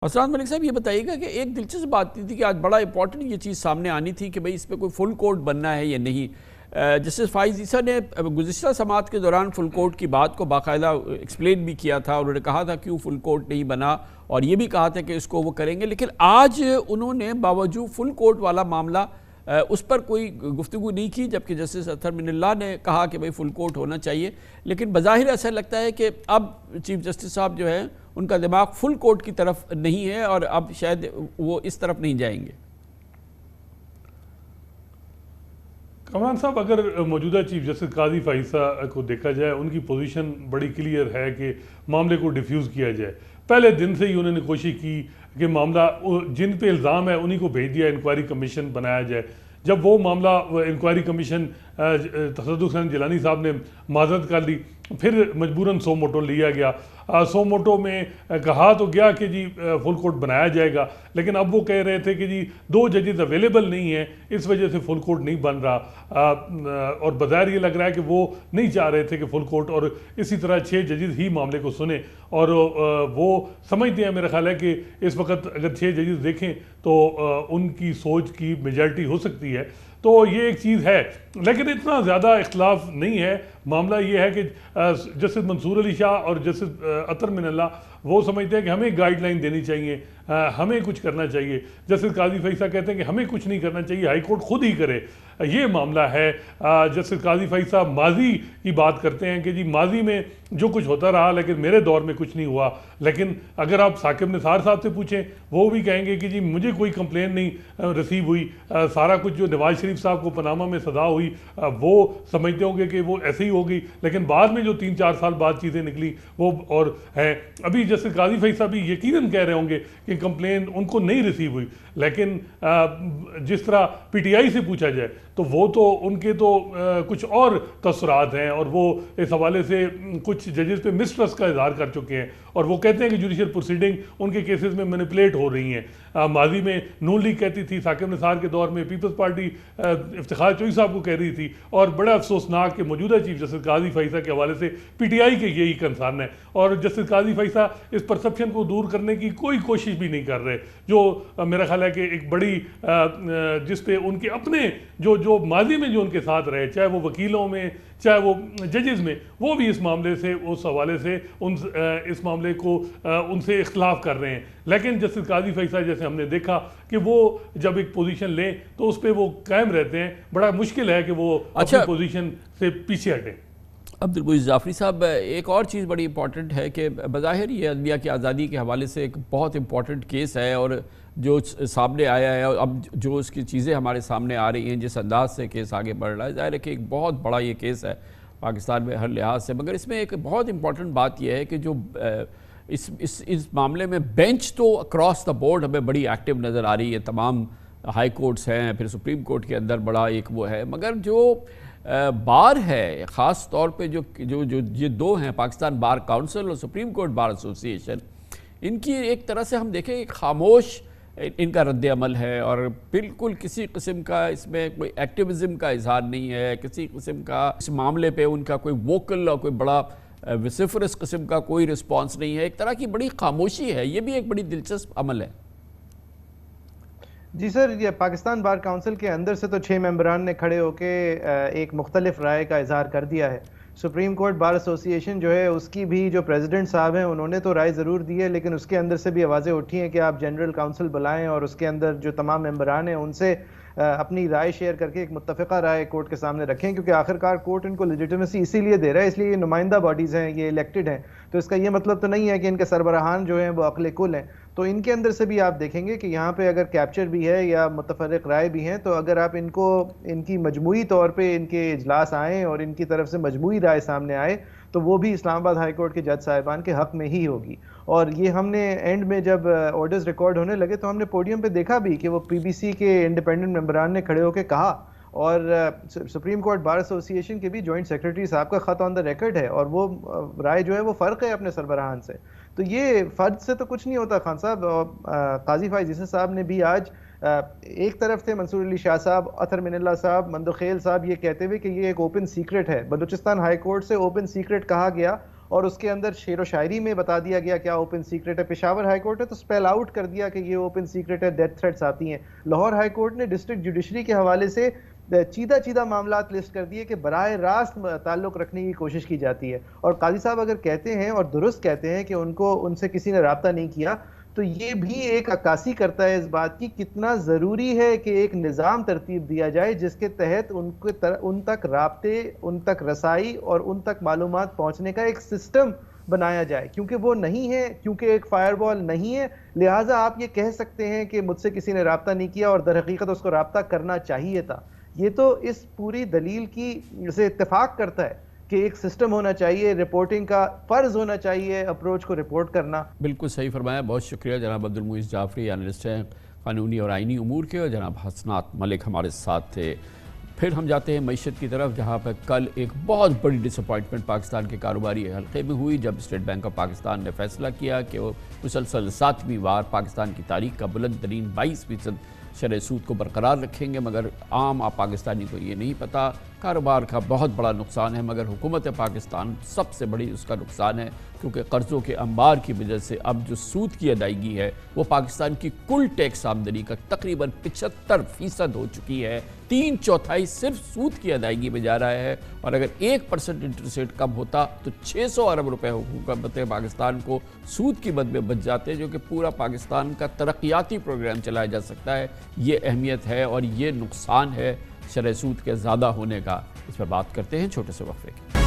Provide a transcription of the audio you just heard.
اسرار ملک صاحب یہ بتائیے گا کہ ایک دلچسپ بات تھی کہ آج بڑا امپورٹنٹ یہ چیز سامنے آنی تھی کہ بھئی اس پہ کوئی فل کورٹ بننا ہے یا نہیں۔ جسٹس فائز عیسیٰ نے گزشتہ سماعت کے دوران فل کورٹ کی بات کو باقاعدہ ایکسپلین بھی کیا تھا، انہوں نے کہا تھا کیوں فل کورٹ نہیں بنا اور یہ بھی کہا تھا کہ اس کو وہ کریں گے، لیکن آج انہوں نے باوجود فل کورٹ والا معاملہ اس پر کوئی گفتگو نہیں کی، جبکہ جسٹس اطہر من اللہ نے کہا کہ بھئی فل کورٹ ہونا چاہیے۔ لیکن بظاہر ایسا لگتا ہے کہ اب چیف جسٹس صاحب جو ہے ان کا دماغ فل کورٹ کی طرف نہیں ہے اور اب شاید وہ اس طرف نہیں جائیں گے۔ کامران صاحب، اگر موجودہ چیف جسٹس قاضی فائز عیسیٰ کو دیکھا جائے، ان کی پوزیشن بڑی کلیئر ہے کہ معاملے کو ڈیفیوز کیا جائے۔ پہلے دن سے ہی انہوں نے کوشش کی کہ معاملہ جن پہ الزام ہے انہی کو بھیج دیا، انکوائری کمیشن بنایا جائے۔ جب وہ معاملہ انکوائری کمیشن تصدق حسین جیلانی صاحب نے معذرت کر لی، پھر مجبوراً سو موٹو لیا گیا۔ سو موٹو میں کہا تو گیا کہ جی فل کورٹ بنایا جائے گا، لیکن اب وہ کہہ رہے تھے کہ جی 2 ججز اویلیبل نہیں ہیں، اس وجہ سے فل کورٹ نہیں بن رہا، اور بظاہر یہ لگ رہا ہے کہ وہ نہیں چاہ رہے تھے کہ فل کورٹ، اور اسی طرح 6 ججز ہی معاملے کو سنیں، اور وہ سمجھتے ہیں، میرا خیال ہے کہ اس وقت اگر 6 ججز دیکھیں تو ان کی سوچ کی میجارٹی ہو سکتی ہے، تو یہ ایک چیز ہے، لیکن اتنا زیادہ اختلاف نہیں ہے۔ معاملہ یہ ہے کہ جسٹس منصور علی شاہ اور جسٹس اطہر من اللہ وہ سمجھتے ہیں کہ ہمیں گائیڈ لائن دینی چاہیے، ہمیں کچھ کرنا چاہیے۔ جسٹس قاضی فائز عیسیٰ کہتے ہیں کہ ہمیں کچھ نہیں کرنا چاہیے، ہائی کورٹ خود ہی کرے، یہ معاملہ ہے۔ جسٹس قاضی فائز عیسیٰ ماضی کی بات کرتے ہیں کہ جی ماضی میں جو کچھ ہوتا رہا لیکن میرے دور میں کچھ نہیں ہوا، لیکن اگر آپ ثاقب نثار صاحب سے پوچھیں وہ بھی کہیں گے کہ جی مجھے کوئی کمپلین نہیں ریسیو ہوئی، سارا کچھ جو نواز شریف صاحب کو پاناما میں سزا ہوئی وہ سمجھتے ہوں گے کہ وہ ایسے ہی ہوگی، لیکن بعد میں جو 3-4 سال بعد چیزیں نکلی وہ اور ہیں۔ ابھی جسٹس قاضی فائز صاحب بھی یقیناً کہہ رہے ہوں گے کہ کمپلین ان کو نہیں ریسیو ہوئی، لیکن جس طرح پی ٹی آئی سے پوچھا جائے تو وہ تو ان کے تو کچھ اور تاثرات ہیں، اور وہ اس حوالے سے کچھ ججز پہ مسٹرسٹ کا اظہار کر چکے ہیں، اور وہ کہتے ہیں کہ جوڈیشل پروسیڈنگ ان کے کیسز میں مینیپولیٹ ہو رہی ہیں۔ ماضی میں نون لیگ کہتی تھی، ثاقب نثار کے دور میں پیپلز پارٹی افتخار چوہی صاحب کو کہہ رہی تھی، اور بڑا افسوسناک کہ موجودہ چیف جسٹس قاضی فائز عیسیٰ کے حوالے سے پی ٹی آئی کے یہی کنسرن ہے، اور جسٹس قاضی فائز عیسیٰ اس پرسپشن کو دور کرنے کی کوئی کوشش بھی نہیں کر رہے، جو میرا خیال ہے کہ ایک بڑی جس پہ ان کے اپنے جو ماضی میں جو ان کے ساتھ رہے، چاہے وہ وکیلوں میں چاہے وہ ججز میں، وہ بھی اس معاملے سے اس حوالے سے اس معاملے کو ان سے اختلاف کر رہے ہیں۔ لیکن جسٹس قاضی فائز عیسیٰ جیسے ہم نے دیکھا کہ وہ جب ایک پوزیشن لیں تو اس پہ وہ قائم رہتے ہیں، بڑا مشکل ہے کہ وہ اپنی پوزیشن سے پیچھے ہٹیں۔ عبدالمجید جعفری صاحب، ایک اور چیز بڑی امپورٹنٹ ہے کہ بظاہر یہ عدلیہ کی آزادی کے حوالے سے ایک بہت امپورٹنٹ کیس ہے، اور جو سامنے آیا ہے، اب جو اس کی چیزیں ہمارے سامنے آ رہی ہیں، جس انداز سے کیس آگے بڑھ رہا ہے، ظاہر ہے کہ ایک بہت بڑا یہ کیس ہے پاکستان میں ہر لحاظ سے، مگر اس میں ایک بہت امپورٹنٹ بات یہ ہے کہ جو اس معاملے میں بینچ تو اکراس دا بورڈ ہمیں بڑی ایکٹیو نظر آ رہی ہے، تمام ہائی کورٹس ہیں، پھر سپریم کورٹ کے اندر بڑا ایک وہ ہے، مگر جو بار ہے، خاص طور پہ جو یہ 2 ہیں، پاکستان بار کاؤنسل اور سپریم کورٹ بار ایسوسی ایشن، ان کی ایک طرح سے ہم دیکھیں ایک خاموش ان کا رد عمل ہے، اور بالکل کسی قسم کا اس میں کوئی ایکٹیویزم کا اظہار نہیں ہے، کسی قسم کا اس معاملے پہ ان کا کوئی ووکل اور کوئی بڑا وسیفرس قسم کا کوئی رسپانس نہیں ہے، ایک طرح کی بڑی خاموشی ہے۔ یہ بھی ایک بڑی دلچسپ عمل ہے۔ جی سر، یہ پاکستان بار کاؤنسل کے اندر سے تو 6 ممبران نے کھڑے ہو کے ایک مختلف رائے کا اظہار کر دیا ہے۔ سپریم کورٹ بار ایسوسی ایشن جو ہے اس کی بھی جو پریزیڈنٹ صاحب ہیں انہوں نے تو رائے ضرور دی ہے، لیکن اس کے اندر سے بھی آوازیں اٹھی ہیں کہ آپ جنرل کاؤنسل بلائیں اور اس کے اندر جو تمام ممبران ہیں ان سے اپنی رائے شیئر کر کے ایک متفقہ رائے کورٹ کے سامنے رکھیں، کیونکہ آخرکار کورٹ ان کو لیجیٹیمیسی اسی لیے دے رہا ہے، اس لیے یہ نمائندہ باڈیز ہیں، یہ الیکٹڈ ہیں، تو اس کا یہ مطلب تو نہیں ہے کہ ان کے سربراہان جو ہیں وہ عقل کل ہیں۔ تو ان کے اندر سے بھی آپ دیکھیں گے کہ یہاں پہ اگر کیپچر بھی ہے یا متفرق رائے بھی ہیں، تو اگر آپ ان کی مجموعی طور پہ ان کے اجلاس آئیں اور ان کی طرف سے مجموعی رائے سامنے آئے تو وہ بھی اسلام آباد ہائی کورٹ کے جج صاحبان کے حق میں ہی ہوگی۔ اور یہ ہم نے اینڈ میں جب آرڈرز ریکارڈ ہونے لگے تو ہم نے پوڈیم پہ دیکھا بھی کہ وہ پی بی سی کے انڈیپینڈنٹ ممبران نے کھڑے ہو کے کہا، اور سپریم کورٹ بار ایسوسی ایشن کے بھی جوائنٹ سیکرٹری صاحب کا خط آن دا ریکارڈ ہے، اور وہ رائے جو ہے وہ فرق ہے اپنے سربراہان سے۔ تو یہ فرد سے تو کچھ نہیں ہوتا۔ خان صاحب، قاضی فائز عیسیٰ صاحب نے بھی آج ایک طرف تھے منصور علی شاہ صاحب، اطہر من اللہ صاحب، مندوخیل صاحب، یہ کہتے ہوئے کہ یہ ایک اوپن سیکرٹ ہے، بلوچستان ہائی کورٹ سے اوپن سیکرٹ کہا گیا، اور اس کے اندر شعر و شاعری میں بتا دیا گیا کیا اوپن سیکرٹ ہے. پشاور ہائی کورٹ نے تو اسپیل آؤٹ کر دیا کہ یہ اوپن سیکرٹ ہے, ڈیتھ تھریٹس آتی ہیں. لاہور ہائی کورٹ نے ڈسٹرکٹ جوڈیشری کے حوالے سے چیدہ معاملات لسٹ کر دیے کہ براہ راست تعلق رکھنے کی کوشش کی جاتی ہے. اور قاضی صاحب اگر کہتے ہیں اور درست کہتے ہیں کہ ان سے کسی نے رابطہ نہیں کیا, تو یہ بھی ایک عکاسی کرتا ہے اس بات کی کتنا ضروری ہے کہ ایک نظام ترتیب دیا جائے جس کے تحت ان تک رابطے, ان تک رسائی اور ان تک معلومات پہنچنے کا ایک سسٹم بنایا جائے. کیونکہ وہ نہیں ہے, کیونکہ ایک فائر وال نہیں ہے, لہٰذا آپ یہ کہہ سکتے ہیں کہ مجھ سے کسی نے رابطہ نہیں کیا اور در حقیقت اس کو رابطہ کرنا چاہیے تھا. یہ تو اس پوری دلیل کی سے اتفاق کرتا ہے کہ ایک سسٹم ہونا چاہیے, رپورٹنگ کا فرض ہونا چاہیے, اپروچ کو رپورٹ کرنا. بالکل صحیح فرمایا. بہت شکریہ جناب عبدالمعیز جعفری, انالسٹ ہیں قانونی اور آئینی امور کے, اور جناب حسنات ملک ہمارے ساتھ تھے. پھر ہم جاتے ہیں معیشت کی طرف, جہاں پہ کل ایک بہت بڑی ڈس اپوائنٹمنٹ پاکستان کے کاروباری حلقے میں ہوئی جب اسٹیٹ بینک آف پاکستان نے فیصلہ کیا کہ وہ مسلسل 7ویں بار پاکستان کی تاریخ کا بلند ترین 22% شرح سود کو برقرار رکھیں گے. مگر عام پاکستانی کو یہ نہیں پتا, کاروبار کا بہت بڑا نقصان ہے, مگر حکومت پاکستان سب سے بڑی اس کا نقصان ہے, کیونکہ قرضوں کے انبار کی وجہ سے اب جو سود کی ادائیگی ہے وہ پاکستان کی کل ٹیکس آمدنی کا تقریباً 75% ہو چکی ہے. 3/4 صرف سود کی ادائیگی میں جا رہا ہے, اور اگر 1% انٹرسٹ ریٹ کم ہوتا تو 600 ارب روپے حکومت پاکستان کو سود کی مد میں بچ جاتے, جو کہ پورا پاکستان کا ترقیاتی پروگرام چلایا جا سکتا ہے. یہ اہمیت ہے اور یہ نقصان ہے شرح سود کے زیادہ ہونے کا. اس پر بات کرتے ہیں چھوٹے سے وقفے کی.